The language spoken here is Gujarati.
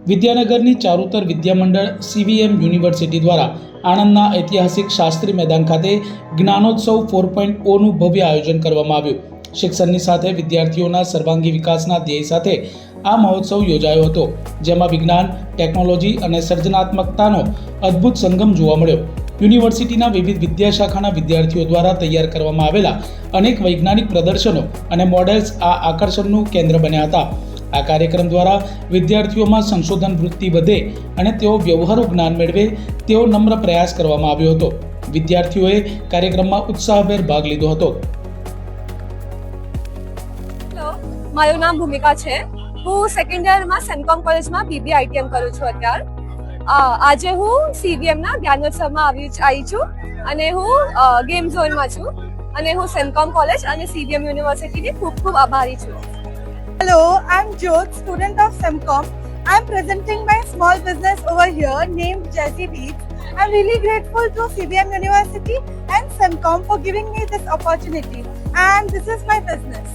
વિદ્યાનગરની ચારુતર વિદ્યામંડળ CVM યુનિવર્સિટી દ્વારા આણંદના ઐતિહાસિક શાસ્ત્રી મેદાન ખાતે જ્ઞાનોત્સવ 4.0નું ભવ્ય આયોજન કરવામાં આવ્યું. શિક્ષણની સાથે વિદ્યાર્થીઓના સર્વાંગી વિકાસના ધ્યેય સાથે આ મહોત્સવ યોજાયો હતો, જેમાં વિજ્ઞાન, ટેકનોલોજી અને સર્જનાત્મકતાનો અદ્ભુત સંગમ જોવા મળ્યો. યુનિવર્સિટીના વિવિધ વિદ્યાશાખાના વિદ્યાર્થીઓ દ્વારા તૈયાર કરવામાં આવેલા અનેક વૈજ્ઞાનિક પ્રદર્શનો અને મોડેલ્સ આ આકર્ષણનું કેન્દ્ર બન્યા હતા. આ કાર્યક્રમ દ્વારા વિદ્યાર્થીઓમાં સંશોધન વૃત્તિ વધે અને તેઓ વ્યવહારુ જ્ઞાન મેળવે તેવો નમ્ર પ્રયાસ કરવામાં આવ્યો હતો. વિદ્યાર્થીઓએ કાર્યક્રમમાં ઉત્સાહભેર ભાગ લીધો હતો. મારું નામ ભૂમિકા છે. હું સેકન્ડ યરમાં સેમકોમ કોલેજમાં BBA ITM કરું છું અત્યારે. આજે હું CVM ના જ્ઞાનોત્સવમાં આવી છું અને હું ગેમ ઝોનમાં છું અને હું સેમકોમ કોલેજ અને CVM યુનિવર્સિટીની ખૂબ ખૂબ આભારી છું. Hello, I'm Jyot, student of Semcom. I'm presenting my small business over here named Jazzy Beats. I'm really grateful to CVM University and Semcom for giving me this opportunity, and this is my business.